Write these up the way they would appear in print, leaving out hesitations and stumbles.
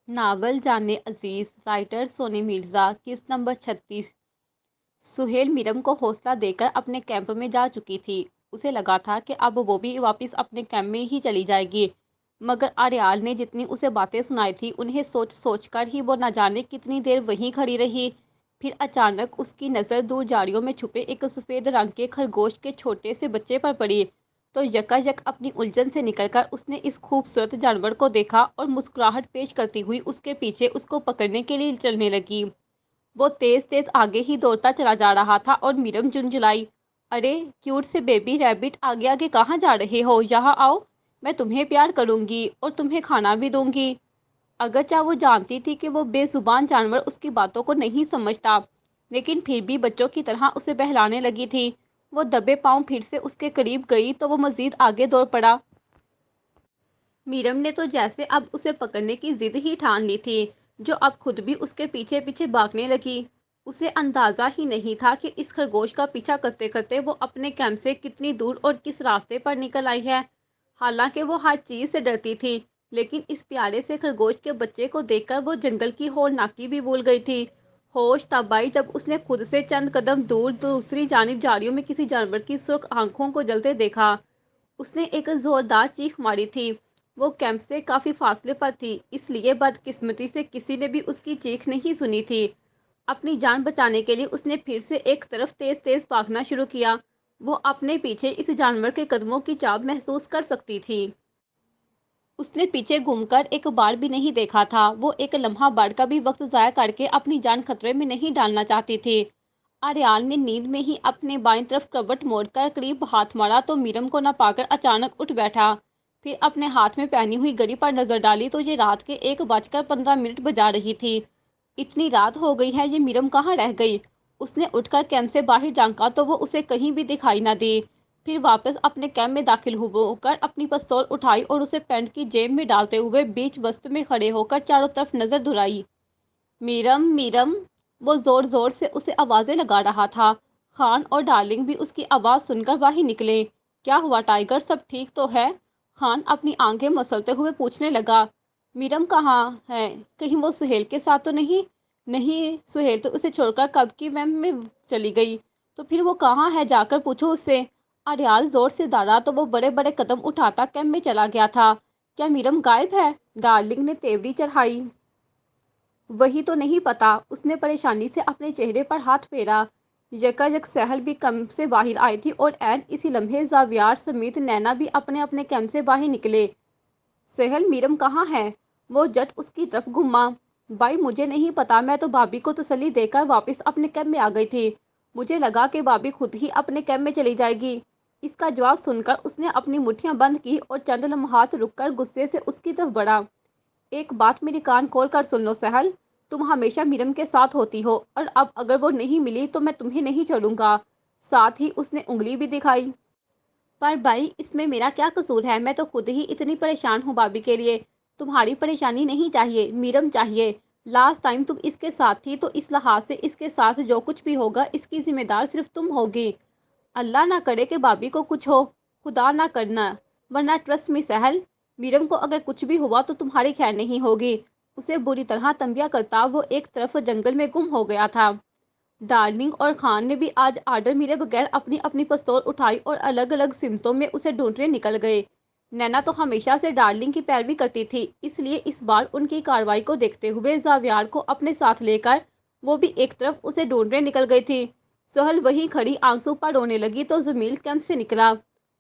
Novel जाने अजीज, writer Soni Mirza. किस number 36। Suhail मीरम को हौसला देकर अपने कैंप में जा चुकी थी। उसे लगा था कि अब वो भी वापस अपने कैंप में ही चली जाएगी, मगर आर्याल ने जितनी उसे बातें सुनाई थी उन्हें सोच सोच कर ही वो न जाने कितनी देर वहीं खड़ी रही। फिर अचानक उसकी नज़र दूर झाड़ियों में छुपे एक सफ़ेद रंग के खरगोश के छोटे से बच्चे पर पड़ी, तो यकायक अपनी उलझन से निकलकर उसने इस खूबसूरत जानवर को देखा और मुस्कुराहट पेश करती हुई उसके पीछे उसको पकड़ने के लिए चलने लगी। वो तेज तेज आगे ही दौड़ता चला जा रहा था और मीरम झुंझुलाई, अरे क्यूट से बेबी रैबिट, आगे आगे कहाँ जा रहे हो, यहाँ आओ। मैं तुम्हें प्यार करूंगी और तुम्हें खाना भी दूंगी। अगरचे वो जानती थी कि वो बेजुबान जानवर उसकी बातों को नहीं समझता, लेकिन फिर भी बच्चों की तरह उसे बहलाने लगी थी। वो दबे पांव फिर से उसके करीब गई तो वो मजीद आगे दौड़ पड़ा। मीरम ने तो जैसे अब उसे पकड़ने की जिद ही ठान ली थी, जो अब खुद भी उसके पीछे पीछे भागने लगी। उसे अंदाजा ही नहीं था कि इस खरगोश का पीछा करते करते वो अपने कैंप से कितनी दूर और किस रास्ते पर निकल आई है। हालांकि वो हर चीज से डरती थी, लेकिन इस प्यारे से खरगोश के बच्चे को देखकर वो जंगल की हौलनाकी भी भूल गई थी। होश तब आई जब उसने खुद से चंद कदम दूर दूसरी जानिब झाड़ियों में किसी जानवर की सुर्ख आंखों को जलते देखा। उसने एक जोरदार चीख मारी थी। वो कैंप से काफी फासले पर थी, इसलिए बदकिस्मती से किसी ने भी उसकी चीख नहीं सुनी थी। अपनी जान बचाने के लिए उसने फिर से एक तरफ तेज तेज भागना शुरू किया। वो अपने पीछे इस जानवर के कदमों की चाल महसूस कर सकती थी। उसने पीछे घूमकर एक बार भी नहीं देखा था। वो एक लम्हा बाढ़ का भी वक्त जाया करके अपनी जान खतरे में नहीं डालना चाहती थी। आर्याल ने नींद में ही अपने बाईं तरफ करवट मोड़कर करीब हाथ मारा तो मीरम को न पाकर अचानक उठ बैठा। फिर अपने हाथ में पहनी हुई घड़ी पर नजर डाली तो ये रात के 1:15 बजा रही थी। इतनी रात हो गई है, ये मीरम कहाँ रह गई। उसने उठकर कैंप से बाहर झांका तो वो उसे कहीं भी दिखाई न दी। फिर वापस अपने कैंप में दाखिल होकर अपनी पिस्तौल उठाई और उसे पैंट की जेब में डालते हुए बीच बस्त में खड़े होकर चारों तरफ नजर दुराई। मीरम, मीरम, वो जोर जोर से उसे आवाजें लगा रहा था। खान और डार्लिंग भी उसकी आवाज सुनकर बाहर निकले। क्या हुआ टाइगर, सब ठीक तो है? खान अपनी आंखें मसलते हुए पूछने लगा। मीरम कहाँ है? कहीं वो सुहेल के साथ तो नहीं? नहीं, सुहेल तो उसे छोड़कर कब की वैम में चली गई। तो फिर वो कहाँ है, जाकर पूछो उससे। अरियाल जोर से दौड़ा तो वो बड़े बड़े कदम उठाता कैंप में चला गया था। क्या मीरम गायब है? डार्लिंग ने तेवरी चढ़ाई। वही तो नहीं पता। उसने परेशानी से अपने चेहरे पर हाथ फेरा। यकायक सहल भी कैंप से बाहर आई थी और ऐन इसी लम्हे जावियार समेत नैना भी अपने अपने कैंप से बाहर निकले। सहल, मीरम कहाँ है? वो जट उसकी तरफ घुमा। भाई मुझे नहीं पता, मैं तो भाभी को तसल्ली देकर वापस अपने कैंप में आ गई थी। मुझे लगा कि भाभी खुद ही अपने कैंप में चली जाएगी। इसका जवाब सुनकर उसने अपनी मुट्ठियां बंद की और चंद लम्हात रुककर गुस्से से उसकी तरफ बढ़ा। एक बात मेरी कान खोल कर सुन लो सहल, तुम हमेशा मीरम के साथ होती हो और अब अगर वो नहीं मिली तो मैं तुम्हें नहीं छोड़ूंगा। साथ ही उसने उंगली भी दिखाई। पर भाई इसमें मेरा क्या कसूर है? मैं तो खुद ही इतनी परेशान हूँ भाभी के लिए। तुम्हारी परेशानी नहीं चाहिए, मीरम चाहिए। लास्ट टाइम तुम इसके साथ थी तो इस लिहाज से इसके साथ जो कुछ भी होगा इसकी जिम्मेदार सिर्फ तुम होगी। अल्लाह ना करे कि भाभी को कुछ हो, खुदा ना करना। वरना ट्रस्ट मी सहल, मीरम को अगर कुछ भी हुआ तो तुम्हारी खैर नहीं होगी। उसे बुरी तरह तंबिया करता वो एक तरफ जंगल में गुम हो गया था। डार्लिंग और खान ने भी आज आर्डर मिले बगैर अपनी अपनी पिस्तौल उठाई और अलग अलग सिमतों में उसे ढूंढने निकल गए। नैना तो हमेशा से डार्लिंग की पैरवी करती थी, इसलिए इस बार उनकी कार्रवाई को देखते हुए जावियार को अपने साथ लेकर वो भी एक तरफ उसे ढूंढने निकल गई थी। सहल वहीं खड़ी आंसू पर रोने लगी तो जमील कैंप से निकला।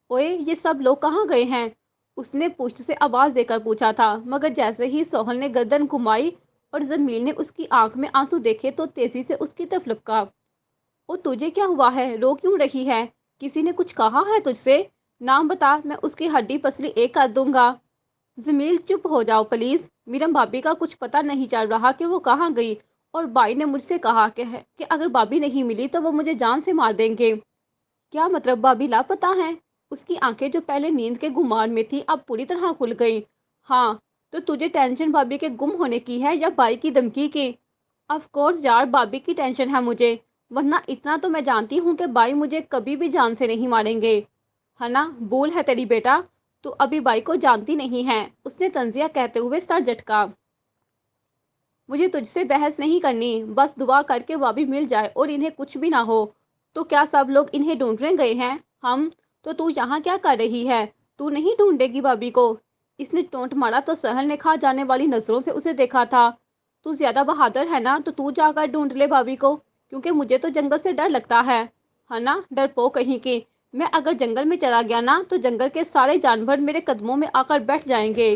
ओए, ये सब लोग कहाँ गए हैं? उसने पुष्ट से आवाज देकर पूछा था, मगर जैसे ही सोहल ने गर्दन घुमाई और जमील ने उसकी आंख में आंसू देखे तो तेजी से उसकी तरफ लपका। ओ तुझे क्या हुआ है, रो क्यों रही है? किसी ने कुछ कहा है तुझसे? नाम बता, मैं उसकी हड्डी पसली एक कर दूंगा। जमील चुप हो जाओ प्लीज। मीरम भाभी का कुछ पता नहीं चल रहा कि वो कहाँ गई, और भाई ने मुझसे कहा कि अगर भाभी नहीं मिली तो वो मुझे जान से मार देंगे। क्या मतलब, भाभी लापता हैं? उसकी आंखें जो पहले नींद के गुमान में थी अब पूरी तरह खुल गई। हाँ, तो तुझे टेंशन भाभी के गुम होने की है या भाई की धमकी की? ऑफ कोर्स यार, भाभी की टेंशन है मुझे। वरना इतना तो मैं जानती हूँ कि भाई मुझे कभी भी जान से नहीं मारेंगे। है ना, भूल है तेरी बेटा, तू अभी भाई को जानती नहीं है। उसने तंजिया कहते हुए सर झटका। مجھے تجھ سے بحث نہیں کرنی، بس دعا کر کے بھابھی مل جائے اور انہیں کچھ بھی نہ ہو۔ تو کیا سب لوگ انہیں ڈھونڈنے گئے ہیں؟ ہم تو یہاں کیا کر رہی ہے؟ تو نہیں ڈھونڈے گی بھابھی کو؟ اس نے ٹونٹ مارا تو سہل نے کھا جانے والی نظروں سے اسے دیکھا تھا۔ تو زیادہ بہادر ہے نا تو جا کر ڈھونڈ لے بھابھی کو، کیونکہ مجھے تو جنگل سے ڈر لگتا ہے نا، ڈرپوک کہیں کی۔ میں اگر جنگل میں چلا گیا نا تو جنگل کے سارے جانور میرے قدموں میں آ کر بیٹھ جائیں گے۔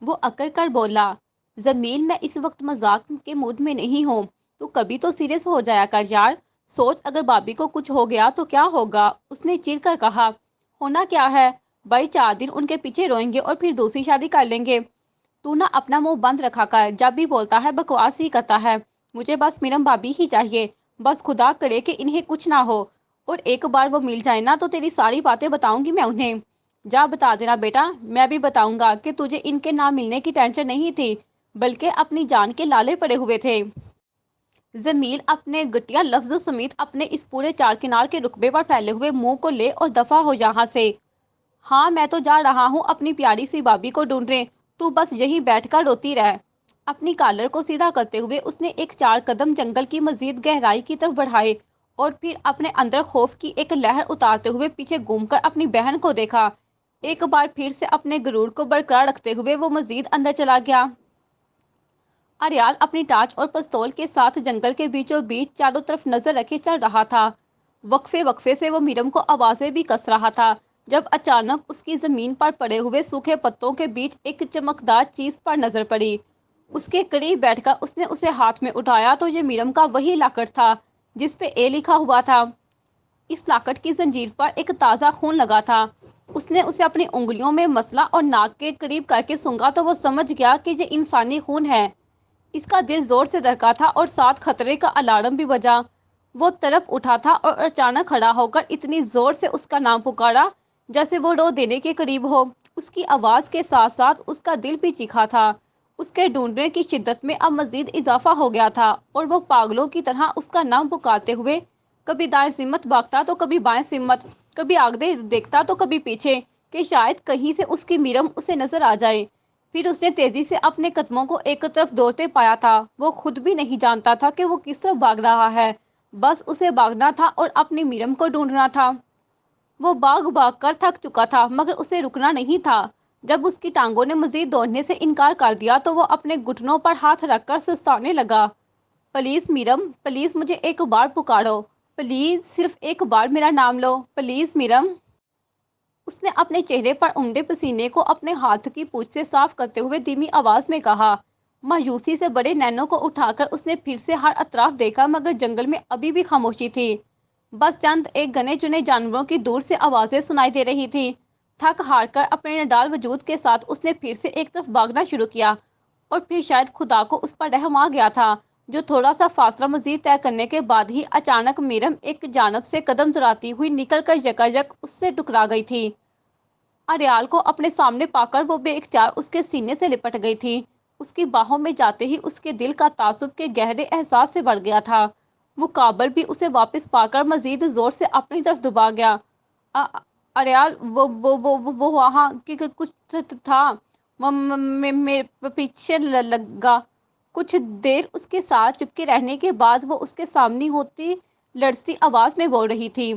وہ اکڑ کر بولا، زمین میں اس وقت مذاق کے موڈ میں نہیں ہوں، تو کبھی تو سیریس ہو جایا کر یار۔ سوچ اگر بھابھی کو کچھ ہو گیا تو کیا ہوگا؟ اس نے چڑ کر کہا۔ ہونا کیا ہے بھائی، 4 دن ان کے پیچھے روئیں گے اور پھر دوسری شادی کر لیں گے۔ تو نہ اپنا منہ بند رکھا کر، جب بھی بولتا ہے بکواس ہی کرتا ہے۔ مجھے بس میرم بھابھی ہی چاہیے، بس خدا کرے کہ انہیں کچھ نہ ہو، اور ایک بار وہ مل جائے نا تو تیری ساری باتیں بتاؤں گی میں انہیں۔ جا بتا دینا بیٹا، میں بھی بتاؤں گا کہ تجھے ان کے نہ ملنے کی ٹینشن نہیں تھی، بلکہ اپنی جان کے لالے پڑے ہوئے تھے۔ جمیل اپنے گھٹیا لفظ سمیت اپنے اس پورے 4 کنال کے رقبے پر پھیلے ہوئے منہ کو لے اور دفع ہو یہاں سے۔ ہاں میں تو جا رہا ہوں اپنی پیاری سی بھابھی کو ڈھونڈنے، تو بس یہیں بیٹھ کر روتی رہ۔ اپنی کالر کو سیدھا کرتے ہوئے اس نے ایک 4 قدم جنگل کی مزید گہرائی کی طرف بڑھائے اور پھر اپنے اندر خوف کی ایک لہر اتارتے ہوئے پیچھے گھوم کر اپنی بہن کو دیکھا۔ ایک بار پھر سے اپنے غرور کو برقرار رکھتے ہوئے وہ مزید اندر چلا گیا۔ اریال اپنی ٹارچ اور پستول کے ساتھ جنگل کے بیچوں بیچ چاروں طرف نظر رکھے چل رہا تھا۔ وقفے وقفے سے وہ میرم کو آوازیں بھی کس رہا تھا، جب اچانک اس کی زمین پر پڑے ہوئے سوکھے پتوں کے بیچ ایک چمکدار چیز پر نظر پڑی۔ اس کے قریب بیٹھ کر اس نے اسے ہاتھ میں اٹھایا تو یہ میرم کا وہی لاکٹ تھا جس پہ اے لکھا ہوا تھا۔ اس لاکٹ کی زنجیر پر ایک تازہ خون لگا تھا۔ اس نے اسے اپنی انگلیوں میں مسلا اور ناک کے قریب کر کے سونگا تو وہ سمجھ گیا کہ یہ انسانی خون ہے۔ اس کا دل زور سے دھڑکا تھا اور ساتھ خطرے کا الارم بھی بجا۔ وہ تڑپ اٹھا تھا اور اچانک کھڑا ہو کر اتنی زور سے اس کا نام پکارا جیسے وہ رو دینے کے قریب ہو۔ اس کی آواز کے ساتھ ساتھ اس کا دل بھی چیخا تھا۔ اس کے ڈھونڈنے کی شدت میں اب مزید اضافہ ہو گیا تھا اور وہ پاگلوں کی طرح اس کا نام پکارتے ہوئے کبھی دائیں سمت بھاگتا تو کبھی بائیں سمت، کبھی آگے دیکھتا تو کبھی پیچھے، کہ شاید کہیں سے اس کی میرم اسے نظر آ جائے۔ پھر اس نے تیزی سے اپنے قدموں کو ایک طرف دوڑتے پایا تھا۔ وہ خود بھی نہیں جانتا تھا کہ وہ کس طرف بھاگ رہا ہے، بس اسے بھاگنا تھا اور اپنی میرم کو ڈھونڈنا تھا۔ وہ بھاگ بھاگ کر تھک چکا تھا مگر اسے رکنا نہیں تھا۔ جب اس کی ٹانگوں نے مزید دوڑنے سے انکار کر دیا تو وہ اپنے گھٹنوں پر ہاتھ رکھ کر سستانے لگا۔ پلیز میرم، پلیز مجھے ایک بار پکارو، پلیز صرف ایک بار میرا نام لو، پلیز میرم۔ اس نے اپنے چہرے پر امڑے پسینے کو اپنے ہاتھ کی پونچھ سے صاف کرتے ہوئے دھیمی آواز میں کہا۔ مایوسی سے بڑے نینوں کو اٹھا کر اس نے پھر سے ہر اطراف دیکھا مگر جنگل میں ابھی بھی خاموشی تھی۔ بس چند ایک گنے چنے جانوروں کی دور سے آوازیں سنائی دے رہی تھی۔ تھک ہار کر اپنے نڈال وجود کے ساتھ اس نے پھر سے ایک طرف بھاگنا شروع کیا اور پھر شاید خدا کو اس پر رحم آ گیا تھا جو تھوڑا سا فاصلہ مزید طے کرنے کے بعد ہی اچانک میرم ایک جانب سے قدم دراتی ہوئی نکل کر یکایک اس سے ٹکرا گئی تھی۔ اریال کو اپنے سامنے پا کر وہ بے اختیار اس کے سینے سے لپٹ گئی تھی۔ اس کی باہوں میں جاتے ہی اس کے دل کا تعصب کے گہرے احساس سے بڑھ گیا تھا۔ مقابل بھی اسے واپس پا کر مزید زور سے اپنی طرف دبا گیا۔ اریال، وہ وہاں کچھ تھا، میرے پیچھے لگا۔ کچھ دیر اس کے ساتھ چپکے رہنے کے بعد وہ اس کے سامنے ہوتی لرزتی آواز میں بول رہی تھی۔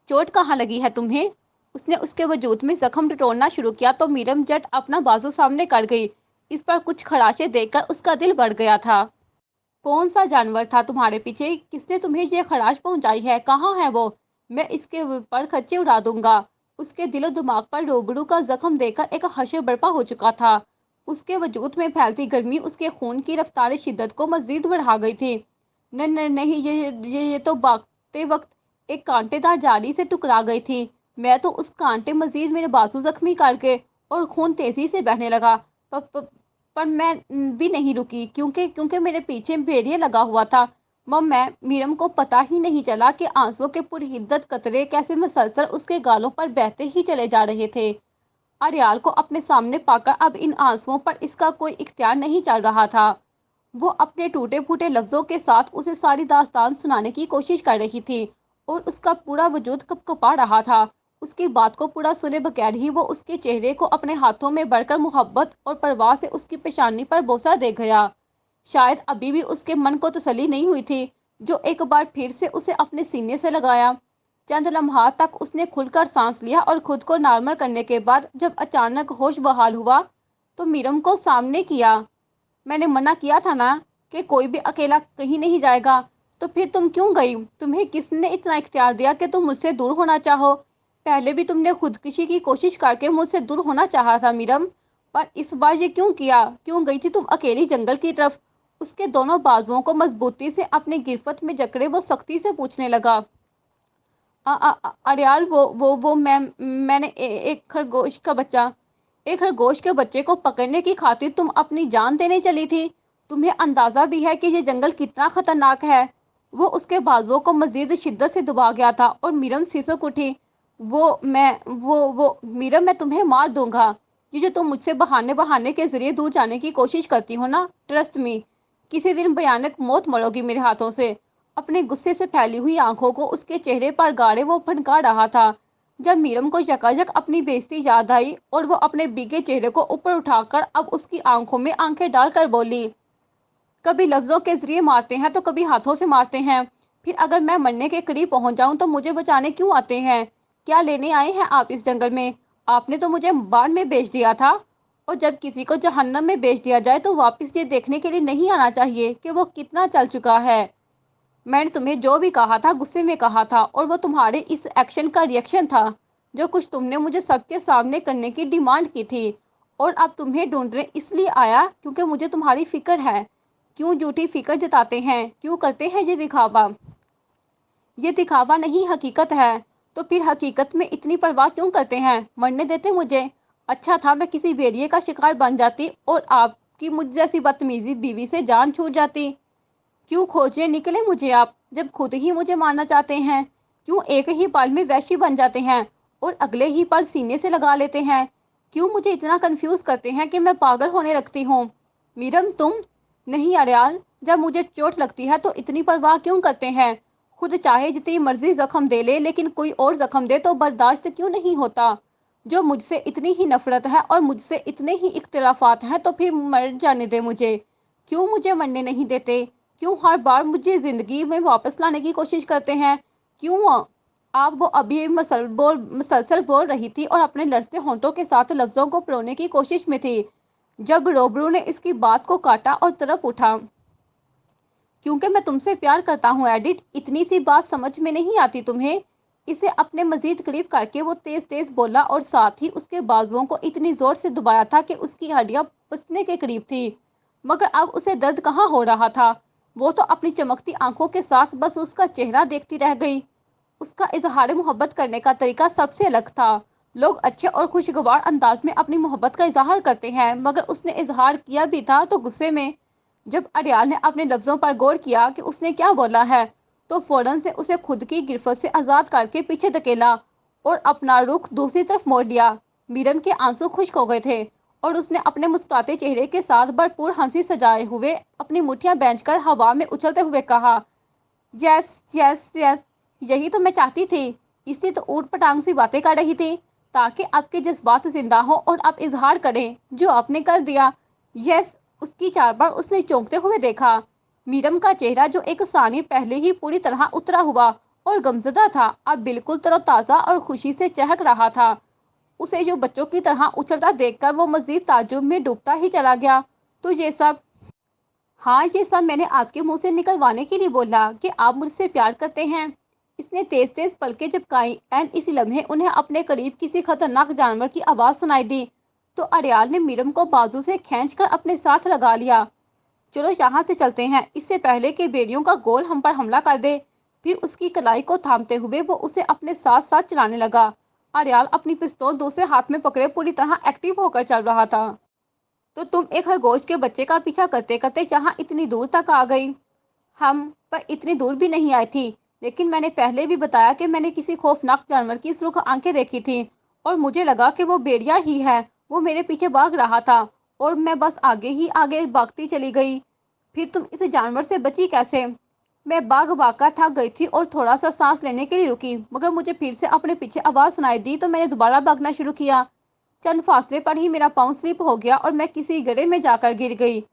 چوٹ کہاں لگی ہے تمہیں؟ اس نے اس کے وجود میں زخم ٹٹولنا شروع کیا تو میرم جٹ اپنا بازو سامنے کر گئی۔ اس پر کچھ خراشے دیکھ کر اس کا دل بڑھ گیا تھا۔ کون سا جانور تھا تمہارے پیچھے؟ کس نے تمہیں یہ خراش پہنچائی ہے؟ کہاں ہے وہ؟ میں اس کے پر خرچے اڑا دوں گا۔ اس کے دل و دماغ پر روبرو کا زخم دے کر ایک حشر برپا ہو چکا تھا۔ اس کے وجود میں پھیلتی گرمی اس کے خون کی رفتار شدت کو مزید بڑھا گئی تھی۔ نہیں، یہ تو بھاگتے وقت ایک کانٹے دار جھاڑی سے ٹکرا گئی تھی۔ میں تو اس کانٹے مزید میرے بازو زخمی کر کے اور خون تیزی سے بہنے لگا، پر میں بھی نہیں رکی کیونکہ میرے پیچھے بھیڑیا لگا ہوا تھا۔ میرم کو پتہ ہی نہیں چلا کہ آنسوؤں کے پرحدت قطرے کیسے مسلسل اس کے گالوں پر بہتے ہی چلے جا رہے تھے۔ اریال کو اپنے سامنے پا کر اب ان آنسوؤں پر اس کا کوئی اختیار نہیں چل رہا تھا۔ وہ اپنے ٹوٹے پھوٹے لفظوں کے ساتھ اسے ساری داستان سنانے کی کوشش کر رہی تھی اور اس کا پورا وجود کپکپا رہا تھا۔ اس کی بات کو پورا سنے بغیر ہی وہ اس کے چہرے کو اپنے ہاتھوں میں بھر کر محبت اور پرواہ سے اس کی پیشانی پر بوسہ دے گیا۔ शायद अभी भी उसके मन को तसल्ली नहीं हुई थी, जो एक बार फिर से उसे अपने सीने से लगाया। चंद लम्हात तक उसने खुलकर सांस लिया और खुद को नॉर्मल करने के बाद जब अचानक होश बहाल हुआ तो मीरम को सामने किया। मैंने मना किया था ना कि कोई भी अकेला कहीं नहीं जाएगा। तो फिर तुम क्यों गई? तुम्हें किसने इतना इख्तियार दिया कि तुम मुझसे दूर होना चाहो? पहले भी तुमने खुदकुशी की कोशिश करके मुझसे दूर होना चाहा था मीरम, पर इस बार ये क्यों किया? क्यों गई थी तुम अकेली जंगल की तरफ? उसके दोनों बाजुओं को मजबूती से अपनी गिरफ्त में जकड़े वो सख्ती से पूछने लगा। अरियाल, वो मैंने एक खरगोश का बच्चा, एक खरगोश के बच्चे को पकड़ने की खातिर तुम अपनी जान देने चली थी। तुम्हें अंदाजा भी है कि ये जंगल कितना खतरनाक है? वो उसके बाजुओं को मजीद शिद्दत से दबा गया था और मीरम सिसक उठी। वो मीरम, मैं तुम्हें मार दूंगा। ये जो तुम मुझसे बहाने बहाने के जरिए दूर जाने की कोशिश करती हो ना, ट्रस्ट मी, किसी दिन भयानक मौत मरोगी मेरे हाथों से। अपने गुस्से से फैली हुई आंखों को उसके चेहरे पर गाड़े वो भड़का रहा था। जब मीरम को यकायक अपनी बेइज्जती याद आई और वो अपने भीगे चेहरे को ऊपर उठाकर अब उसकी आंखों में आंखें डालकर बोली, कभी लफ्जों के जरिए मारते हैं तो कभी हाथों से मारते हैं। फिर अगर मैं मरने के करीब पहुंच जाऊं तो मुझे बचाने क्यों आते हैं? क्या लेने आए हैं आप इस जंगल में? आपने तो मुझे बाढ़ में बेच दिया था। और जब किसी को जहन्नम में बेच दिया जाए तो वापस ये देखने के लिए नहीं आना चाहिए कि वो कितना चल चुका है। मैंने तुम्हें जो भी कहा था गुस्से में कहा था, और वो तुम्हारे इस एक्शन का रिएक्शन था। जो कुछ तुमने मुझे सबके सामने करने की डिमांड की थी। और अब तुम्हें ढूंढने इसलिए आया क्योंकि मुझे तुम्हारी फिक्र है। क्यों झूठी फिक्र जताते हैं? क्यों करते हैं ये दिखावा? ये दिखावा नहीं, हकीकत है। तो फिर हकीकत में इतनी परवाह क्यों करते हैं? मरने देते मुझे। अच्छा था मैं किसी भेड़िए का शिकार बन जाती और आपकी मुझ जैसी बदतमीजी बीवी से जान छूट जाती। क्यों खोजने निकले मुझे आप, जब खुद ही मुझे मारना चाहते हैं? क्यों एक ही पल में वैशी बन जाते हैं और अगले ही पल सीने से लगा लेते हैं? क्यों मुझे इतना कंफ्यूज करते हैं कि मैं पागल होने लगती हूँ? मीरम, तुम नहीं अरयाल, जब मुझे चोट लगती है तो इतनी परवाह क्यों करते हैं? खुद चाहे जितनी मर्जी जख्म दे ले, लेकिन कोई और जख्म दे तो बर्दाश्त क्यों नहीं होता? जो मुझसे इतनी ही नफरत है और मुझसे इतने ही इख्तिलाफात हैं तो फिर मर जाने दे मुझे। क्यों मुझे मरने नहीं देते? क्यों हर बार मुझे ज़िंदगी में वापस लाने की कोशिश करते हैं? क्यों? आप वो अभी मुसलसल बोल रही थी और अपने लड़ते होंठों के साथ लफ्ज़ों को परोने की कोशिश में थी, जब रोबरू ने इसकी बात को काटा और तरफ उठा। क्योंकि मैं तुमसे प्यार करता हूँ एडिट, इतनी सी बात समझ में नहीं आती तुम्हें? इसे अपने मजीद करीब करके वो तेज तेज बोला और साथ ही उसके बाजुओं को इतनी जोर से दबाया था कि उसकी हड्डियां पिसने के करीब थी। मगर अब उसे दर्द कहाँ हो रहा था? वो तो अपनी चमकती आंखों के साथ बस उसका चेहरा देखती रह गई। उसका इजहार मोहब्बत करने का तरीका सबसे अलग था। लोग अच्छे और खुशगवार अंदाज में अपनी मोहब्बत का इजहार करते हैं, मगर उसने इजहार किया भी था तो गुस्से में। जब अरियाल ने अपने लफ्ज़ों पर गौर किया कि उसने क्या बोला है, तो फौरन से उसे खुद की गिरफ्त से आज़ाद करके पीछे धकेला और अपना रुख दूसरी तरफ मोड़ लिया। मीरम के आंसू खुश्क हो गए थे और उसने अपने मुस्कुराते चेहरे के साथ भरपूर हंसी सजाए हुए अपनी मुठ्ठियां बेंचकर हवा में उछलते हुए कहा, यस यस यस, यही तो मैं चाहती थी। इसलिए तो ऊट पटांग सी बातें कर रही थी, ताकि आपके जज्बात जिंदा हो और आप इजहार करें जो आपने कर दिया। यस। उसकी चार बार उसने चौंकते हुए देखा। मीरम का चेहरा, जो एक सानी पहले ही पूरी तरह उतरा हुआ और गमजदा था, अब बिल्कुल तरोताज़ा और खुशी से चहक रहा था। उसे जो बच्चों की तरह उछलता देखकर वो मजीद ताज्जुब में डूबता ही चला गया। तो ये सब, हाँ, ये सब मैंने आपके मुंह से निकलवाने के लिए बोला कि आप मुझसे प्यार करते हैं। इसने तेज तेज पलकें झपकाई एंड इसी लम्हे उन्हें अपने करीब किसी खतरनाक जानवर की आवाज़ सुनाई दी। तो अरियाल ने मीरम को बाजू से खींचकर अपने साथ लगा लिया। चलो यहाँ से चलते हैं, इससे पहले कि बेड़ियों का गोल हम पर हमला कर दे। फिर उसकी कलाई को थामते हुए वो उसे अपने साथ साथ चलाने लगा। अरियाल अपनी पिस्तौल दूसरे हाथ में पकड़े पूरी तरह एक्टिव होकर चल रहा था। तो तुम एक खरगोश के बच्चे का पीछा करते करते यहाँ इतनी दूर तक आ गई। हम पर इतनी दूर भी नहीं आई थी, लेकिन मैंने पहले भी बताया कि मैंने किसी खौफनाक जानवर की सुर्ख आंखें देखी थी और मुझे लगा कि वो भेड़िया ही है। वो मेरे पीछे भाग रहा था और मैं बस आगे ही आगे भागती चली गई। फिर तुम इस जानवर से बची कैसे? मैं भाग भाग कर थक गई थी और थोड़ा सा सांस लेने के लिए रुकी, मगर मुझे फिर से अपने पीछे आवाज़ सुनाई दी तो मैंने दोबारा भागना शुरू किया। चंद फासले पर ही मेरा पाँव स्लिप हो गया और मैं किसी गड्ढे में जाकर गिर गई।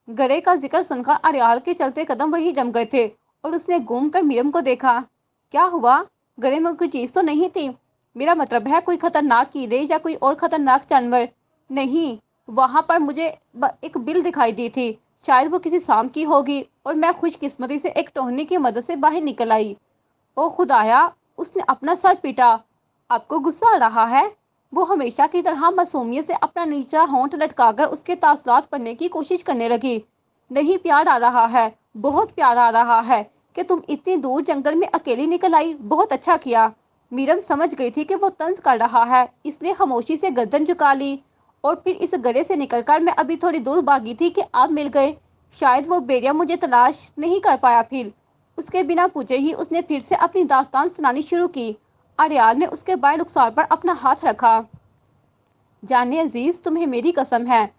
गड़े का जिक्र सुनकर अरियाल के चलते कदम वही जम गए थे और उसने घूम कर मीरम को देखा। क्या हुआ? गड़े में कोई चीज तो नहीं थी? मेरा मतलब है कोई खतरनाक कीड़े या कोई और खतरनाक जानवर? नहीं, वहां पर मुझे एक बिल दिखाई दी थी। शायद वो किसी सांप की होगी और मैं खुशकिस्मती से एक टोहनी की मदद से बाहर निकल आई। ओ खुदाया! उसने अपना सर पीटा। आपको गुस्सा आ रहा है? वो हमेशा की तरह मासूमियत से अपना नीचा होंठ लटकाकर उसके तासरात पढ़ने की कोशिश करने लगी। नहीं, प्यार आ रहा है, बहुत प्यार आ रहा है कि तुम इतनी दूर जंगल में अकेली निकल आई। बहुत अच्छा किया। मीरम समझ गई थी कि वो तंज कर रहा है, इसलिए खामोशी से गर्दन झुका ली। और फिर इस गड्ढे से निकलकर मैं अभी थोड़ी दूर भागी थी कि आप मिल गए। शायद वो भेड़िया मुझे तलाश नहीं कर पाया। फिर उसके बिना पूछे ही उसने फिर से अपनी दास्तान सुनानी शुरू की। अरियाल ने उसके बाएं रुखसार पर अपना हाथ रखा। जाने अजीज, तुम्हें मेरी कसम है,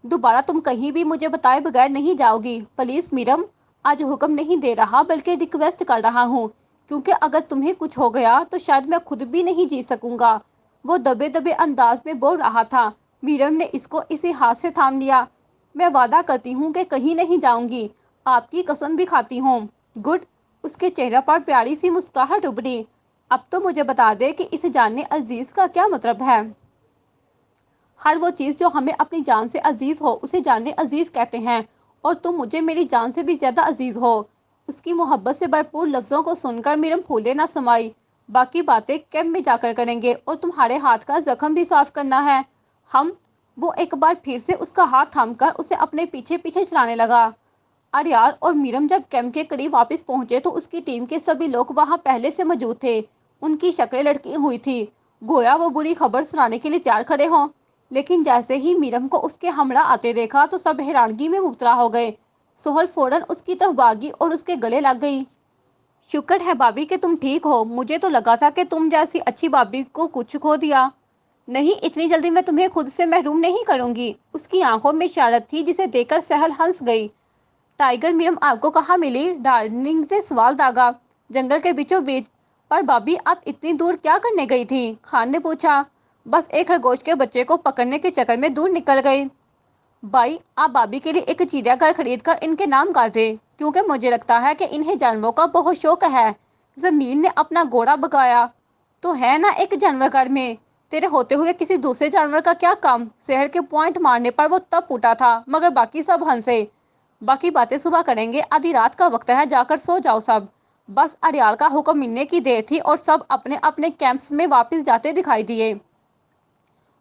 दोबारा तुम कहीं भी मुझे बताए बगैर नहीं जाओगी। प्लीज मीरम, आज हुक्म नहीं दे रहा बल्कि रिक्वेस्ट कर रहा हूँ, क्योंकि अगर तुम्हें कुछ हो गया तो शायद मैं खुद भी नहीं जी सकूंगा। वो दबे दबे अंदाज में बोल रहा था। मीरम ने इसको इसी हाथ से थाम लिया। मैं वादा करती हूँ कि कहीं नहीं जाऊंगी, आपकी कसम भी खाती हूँ। गुड। उसके चेहरे पर प्यारी सी मुस्कुराहट उभरी। अब तो मुझे बता दे कि इसे जानने अजीज का क्या मतलब है। हर वो चीज़ जो हमें अपनी जान से अजीज हो उसे जानने अजीज कहते हैं, और तुम मुझे मेरी जान से भी ज्यादा अजीज हो। उसकी मोहब्बत से भरपूर लफ्जों को सुनकर मीरम फूले ना समाई। बाकी बातें कैंप में जाकर करेंगे, और तुम्हारे हाथ का जख्म भी साफ करना है। हम वो एक बार फिर से उसका हाथ थामकर उसे अपने पीछे पीछे चलाने लगा। अरियाल और मीरम जब कैंप के करीब वापस पहुंचे तो उसकी टीम के सभी लोग वहां पहले से मौजूद थे। उनकी शक्लें लटकी हुई थी, गोया वो बुरी खबर सुनाने के लिए तैयार खड़े हों। लेकिन जैसे ही मीरम को उसके हमरा आते देखा तो सब हैरानगी में मुबतला हो गए। सोहल फौरन उसकी तरफ भागी और उसके गले लग गई। शुक्र है भाभी कि तुम ठीक हो। मुझे तो लगा था कि तुम जैसी अच्छी भाभी को कुछ खो दिया। नहीं, इतनी जल्दी मैं तुम्हें खुद से महरूम नहीं करूंगी। उसकी आंखों में शरारत थी जिसे देखकर सहल हंस गई। टाइगर मीरम आपको कहाँ मिली? डार्लिंग ने सवाल दागा। जंगल के बीचों बीच। पर भाभी, आप इतनी दूर क्या करने गई थी? खान ने पूछा। बस एक खरगोश के बच्चे को पकड़ने के चक्कर में दूर निकल गई। भाई, आप भाभी के लिए एक चिड़ियाघर खरीद कर इनके नाम कर दे, क्योंकि मुझे लगता है कि इन्हें जानवरों का बहुत शौक है। जमीन ने अपना घोड़ा भगाया। तो है ना एक जानवर घर में? तेरे होते हुए किसी दूसरे जानवर का क्या काम? शहर के पॉइंट मारने पर वो तब उठा था, मगर बाकी सब हंसे। बाकी बातें सुबह करेंगे, आधी रात का वक्त है, जाकर सो जाओ सब। बस अरियाल का हुक्म मिलने की देर थी और सब अपने अपने कैंप्स में वापस जाते दिखाई दिए।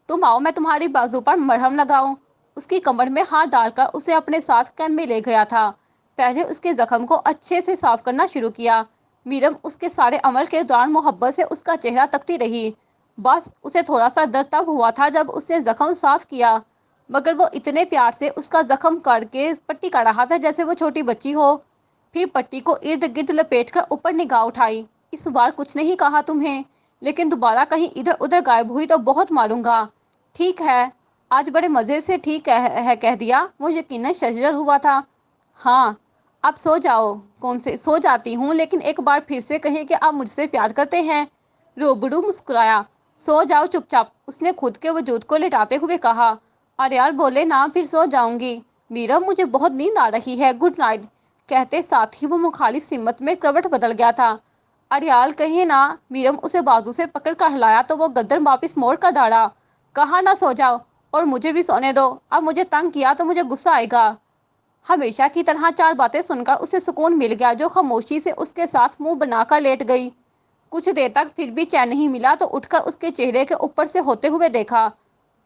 तुम आओ, मैं तुम्हारी बाजू पर मरहम लगाऊं। उसकी कमर में हाथ डालकर उसे अपने साथ कैंप में ले गया था। पहले उसके जख्म को अच्छे से साफ करना शुरू किया। मीरम उसके सारे अमल के दौरान मोहब्बत से उसका चेहरा तकती रही। बस उसे थोड़ा सा दर्द तब हुआ था जब उसने जख्म साफ किया, मगर वो इतने प्यार से उसका जख्म करके पट्टी कर रहा था जैसे वो छोटी बच्ची हो। फिर पट्टी को इर्द गिर्द लपेट कर ऊपर निगाह उठाई। इस बार कुछ नहीं कहा तुम्हें, लेकिन दोबारा कहीं इधर उधर गायब हुई तो बहुत मारूंगा। ठीक है? आज बड़े मज़े से ठीक है कह दिया। वो यकीनन शर्जर हुआ था। हाँ, अब सो जाओ। कौन से सो जाती हूँ, लेकिन एक बार फिर से कहें कि आप मुझसे प्यार करते हैं। रोबड़ू मुस्कुराया। सो जाओ चुपचाप, उसने खुद के वजूद को लिटाते हुए कहा। और यार बोले ना, फिर सो जाऊंगी। मीरा, मुझे बहुत नींद आ रही है, गुड नाइट। कहते साथ ही वो मुखालिफ सिमत में करवट बदल गया था। अरियाल कहे ना। मीरम उसे बाजू से पकड़ कर हिलाया तो वो गर्दन वापस मोड़ कर दौड़ा। कहा ना सो जाओ, और मुझे भी सोने दो। अब मुझे तंग किया तो मुझे गुस्सा आएगा। हमेशा की तरह चार बातें सुनकर उसे सुकून मिल गया, जो खामोशी से उसके साथ मुंह बनाकर लेट गई। कुछ देर तक फिर भी चैन नहीं मिला तो उठकर उसके चेहरे के ऊपर से होते हुए देखा।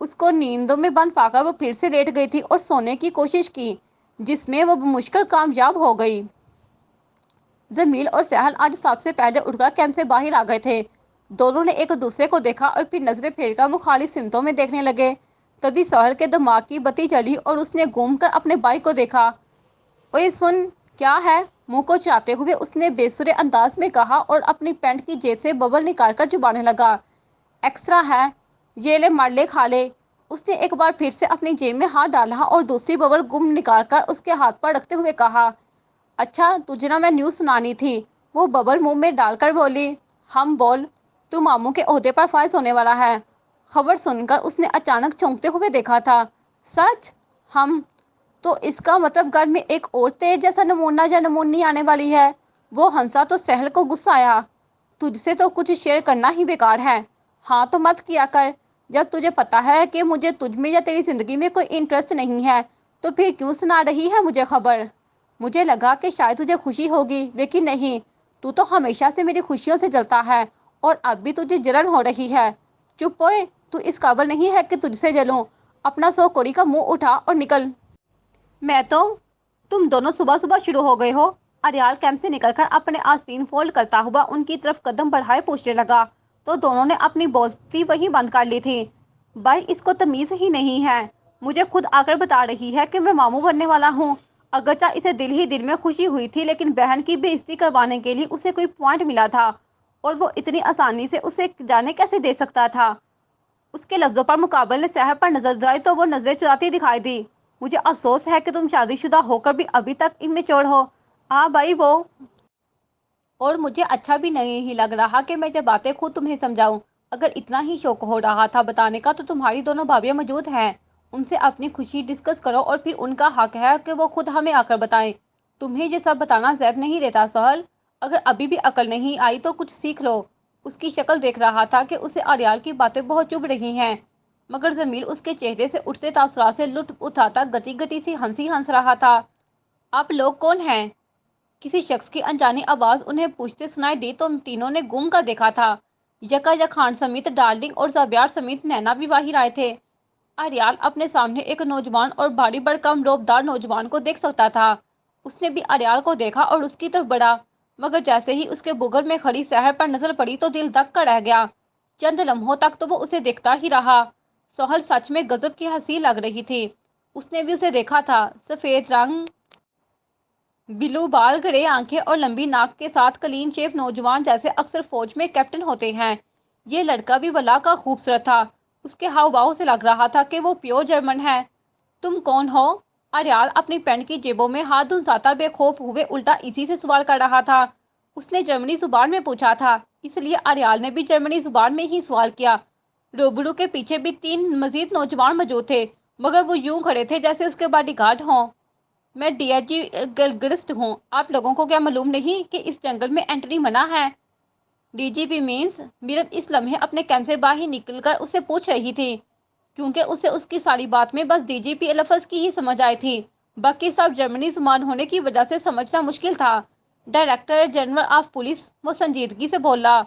उसको नींदों में बंद पाकर वो फिर से लेट गई थी और सोने की कोशिश की, जिसमें वो मुश्किल कामयाब हो गई। जमील और सहल आज सबसे पहले उठकर कैंप से बाहर आ गए थे। दोनों ने एक दूसरे को देखा और फिर नजरें फेरकर मुखालिफ सिमतों में देखने लगे। तभी सहल के दिमाग की बत्ती जली और उसने घूमकर अपने भाई को देखा। ओए सुन। क्या है? मुंह को चाहते हुए उसने बेसुरे अंदाज में कहा और अपनी पैंट की जेब से बबल निकालकर चुबाने लगा। एक्स्ट्रा है, ये ले, मार ले, खा ले। उसने एक बार फिर से अपनी जेब में हाथ डाला और दूसरी बबल गुम निकालकर उसके हाथ पर रखते हुए कहा। अच्छा, तुझे ना मैं न्यूज़ सुनानी थी। वो बबल मुंह में डालकर बोली। हम बोल। तू मामू के ओहदे पर फायज होने वाला है। खबर सुनकर उसने अचानक चौंकते हुए देखा था। सच? हम تو اس کا مطلب گھر میں ایک اور تیرے جیسا نمونہ یا نمونی آنے والی ہے۔ وہ ہنسا تو سہل کو غصہ آیا۔ تجھ سے تو کچھ شیئر کرنا ہی بیکار ہے۔ ہاں تو مت کیا کر۔ جب تجھے پتا ہے کہ مجھے تجھ میں یا تیری زندگی میں کوئی انٹرسٹ نہیں ہے تو پھر کیوں سنا رہی ہے مجھے خبر؟ مجھے لگا کہ شاید تجھے خوشی ہوگی، لیکن نہیں، تو تو ہمیشہ سے میری خوشیوں سے جلتا ہے اور اب بھی تجھے جلن ہو رہی ہے۔ چپ ہوئے، تو اس قابل نہیں ہے کہ تجھ سے جلوں۔ اپنا سو کوڑی کا منہ اٹھا اور نکل۔ میں تو تم دونوں صبح صبح شروع ہو گئے ہو۔ اریال کیمپ سے نکل کر اپنے آستین فولڈ کرتا ہوا ان کی طرف قدم بڑھائے پوچھنے لگا تو دونوں نے اپنی بولتی وہیں بند کر لی تھی۔ بھائی اس کو تمیز ہی نہیں ہے، مجھے خود آ کر بتا رہی ہے کہ میں ماموں بننے والا ہوں۔ اگرچہ اسے دل ہی دل میں خوشی ہوئی تھی، لیکن بہن کی بے عزتی کروانے کے لیے اسے کوئی پوائنٹ ملا تھا اور وہ اتنی آسانی سے اسے جانے کیسے دے سکتا تھا؟ اس کے لفظوں پر مقابل نے سحر پر نظر دوڑائی تو وہ نظریں چراتی دکھائی دی۔ مجھے افسوس ہے کہ تم شادی شدہ ہو کر بھی ابھی تک امیچور ہو۔ ہاں بھائی وہ، اور مجھے اچھا بھی نہیں لگ رہا کہ میں یہ باتیں خود تمہیں سمجھاؤں۔ اگر اتنا ہی شوق ہو رہا تھا بتانے کا تو تمہاری دونوں بھابھیاں موجود ہیں، ان سے اپنی خوشی ڈسکس کرو اور پھر ان کا حق ہے کہ وہ خود ہمیں آ کر بتائیں۔ تمہیں یہ سب بتانا زیب نہیں دیتا سہل۔ اگر ابھی بھی عقل نہیں آئی تو کچھ سیکھ لو۔ اس کی شکل دیکھ رہا تھا کہ اسے اریال کی باتیں بہت چبھ رہی ہیں، مگر ضمیر اس کے چہرے سے اٹھتے تاثرات سے لطف اٹھاتا گتی گتی سی ہنسی ہنس رہا تھا۔ آپ لوگ کون ہیں؟ کسی شخص کی انجانی آواز انہیں پوچھتے سنائی دی تو تینوں نے گھوم کر دیکھا تھا۔ یکا یک خان سمیت ڈارلنگ اور زبیار سمیت نینا بھی باہر آئے تھے۔ اریال اپنے سامنے ایک نوجوان اور بھاری بھرکم روبدار نوجوان کو دیکھ سکتا تھا۔ اس نے بھی اریال کو دیکھا اور اس کی طرف بڑھا، مگر جیسے ہی اس کے بغل میں کھڑی سحر پر نظر پڑی تو دل دھک کر رہ گیا۔ چند لمحوں تک تو وہ اسے دیکھتا ہی رہا۔ سہل سچ میں غضب کی ہنسی لگ رہی تھی۔ اس نے بھی اسے دیکھا تھا۔ سفید رنگ، بلو بال، گرے آنکھیں اور لمبی ناک کے ساتھ کلین شیو نوجوان جیسے اکثر فوج میں کیپٹن ہوتے ہیں۔ یہ لڑکا بھی ولا کا خوبصورت تھا۔ اس کے ہاؤ بھاؤ سے لگ رہا تھا کہ وہ پیور جرمن ہے۔ تم کون ہو؟ اریال اپنی پینٹ کی جیبوں میں ہاتھ دھنساتا بے خوف ہوئے الٹا اسی سے سوال کر رہا تھا۔ اس نے جرمنی زبان میں پوچھا تھا، اس لیے اریال نے بھی جرمنی زبان میں ہی سوال کیا۔ روبرو کے پیچھے بھی 3 مزید نوجوان موجود تھے، مگر وہ یوں کھڑے تھے جیسے اس کے باڈی گارڈ ہوں۔ میں ڈی ایچ جی گلگرسٹ ہوں۔ آپ لوگوں کو کیا معلوم نہیں کہ اس جنگل میں انٹری منع ہے؟ ڈی جی پی مینس؟ میرم اس لمحے اپنے کیمپ سے باہر نکل کر اسے پوچھ رہی تھی، کیونکہ اسے اس کی ساری بات میں بس ڈی جی پی لفظ کی ہی سمجھ آئی تھی، باقی سب جرمنی زبان ہونے کی وجہ سے سمجھنا مشکل تھا۔ ڈائریکٹر جنرل آف پولیس، وہ سنجیدگی سے بولا۔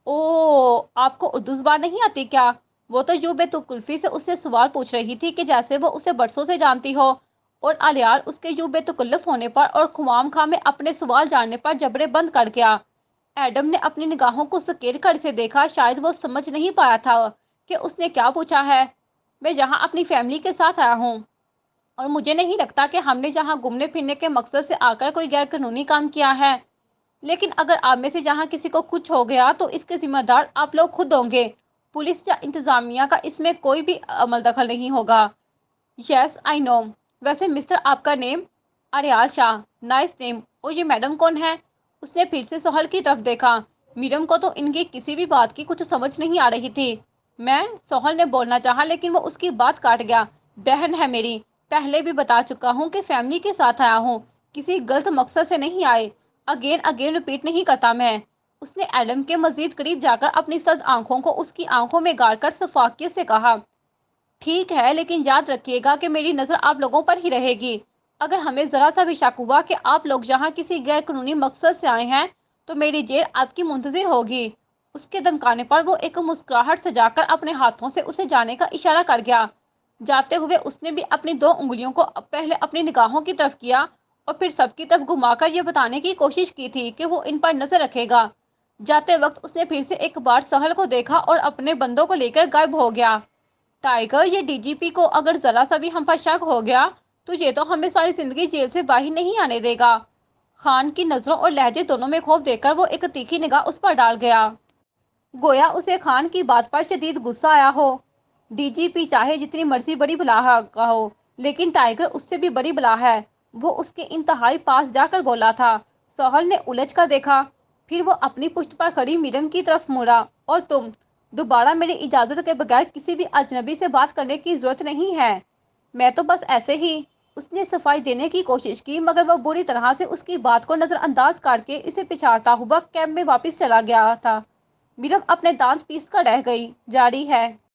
اوہ، آپ کو اردو زبان نہیں آتی کیا؟ وہ تو یوں بے تکلفی سے اس سے سوال پوچھ رہی تھی کہ جیسے وہ اسے برسوں سے جانتی ہو، اور اریال اس کے یوں بے تکلف ہونے پر اور خوام خواہ میں اپنے سوال جاننے پر جبرے بند کر گیا۔ ایڈم نے اپنی نگاہوں کو سکیڑ کر اسے دیکھا، شاید وہ سمجھ نہیں پایا تھا کہ اس نے کیا پوچھا ہے۔ میں یہاں اپنی فیملی کے ساتھ آیا ہوں اور مجھے نہیں لگتا کہ ہم نے یہاں گھومنے پھرنے کے مقصد سے آ کر کوئی غیر قانونی کام کیا ہے، لیکن اگر آپ میں سے جہاں کسی کو کچھ ہو گیا تو اس کے ذمہ دار آپ لوگ خود ہوں گے۔ پولیس یا انتظامیہ کا اس میں کوئی بھی عمل دخل نہیں ہوگا۔ یس آئی نو۔ ویسے مسٹر آپ کا نیم؟ اریال شاہ، نائس نیم۔ اور یہ میڈم کون ہے؟ اس نے پھر سے سہل کی طرف دیکھا۔ میڈم کو تو ان کی کسی بھی بات کی کچھ سمجھ نہیں آ رہی تھی۔ میں، سہل نے بولنا چاہا لیکن وہ اس کی بات کاٹ گیا۔ بہن ہے میری، پہلے بھی بتا چکا ہوں کہ فیملی کے ساتھ آیا ہوں، کسی غلط مقصد سے نہیں آئے۔ اگین رپیٹ نہیں کرتا میں۔ اس نے ایڈم کے مزید قریب جا کر اپنی سرد آنکھوں کو اس کی آنکھوں میں گاڑ کر شفافیت سے کہا، ٹھیک ہے، لیکن یاد رکھیے گا کہ میری نظر آپ لوگوں پر ہی رہے گی۔ اگر ہمیں ذرا سا بھی شک ہوا کہ آپ لوگ یہاں کسی غیر قانونی مقصد سے آئے ہیں تو میری جیل آپ کی منتظر ہوگی۔ اس کے دمکانے پر وہ ایک مسکراہٹ سجا کر اپنے ہاتھوں سے اسے جانے کا اشارہ کر گیا۔ جاتے ہوئے اس نے بھی اپنی 2 انگلیوں کو پہلے اپنی نگاہوں کی طرف کیا اور پھر سب کی طرف گھما کر یہ بتانے کی کوشش کی تھی کہ وہ ان پر نظر رکھے گا۔ جاتے وقت اس نے پھر سے ایک بار سہل کو دیکھا اور اپنے بندوں کو لے کر غائب ہو گیا۔ ٹائیگر، یہ ڈی جی پی کو اگر ذرا سا بھی ہم پر شک ہو گیا تو یہ تو ہمیں ساری زندگی جیل سے باہر نہیں آنے دے گا۔ خان کی نظروں اور لہجے دونوں میں خوف دیکھ کر وہ ایک تیکھی نگاہ اس پر ڈال گیا، گویا اسے خان کی بات پر شدید غصہ آیا ہو۔ ڈی جی پی چاہے جتنی مرضی بڑی بلا کا ہو، لیکن ٹائیگر اس سے بھی بڑی بلا ہے، وہ اس کے انتہائی پاس جا کر بولا تھا۔ سہل نے الجھ کر دیکھا، پھر وہ اپنی پشت پر کھڑی میڈم کی طرف مڑا، اور تم، دوبارہ میری اجازت کے بغیر کسی بھی اجنبی سے بات کرنے کی ضرورت نہیں ہے۔ میں تو بس ایسے ہی، اس نے صفائی دینے کی کوشش کی مگر وہ بری طرح سے اس کی بات کو نظر انداز کر کے اسے پچھاڑتا ہوا کیمپ میں واپس چلا گیا تھا۔ میرم اپنے دانت پیس کر رہ گئی۔ جاری ہے۔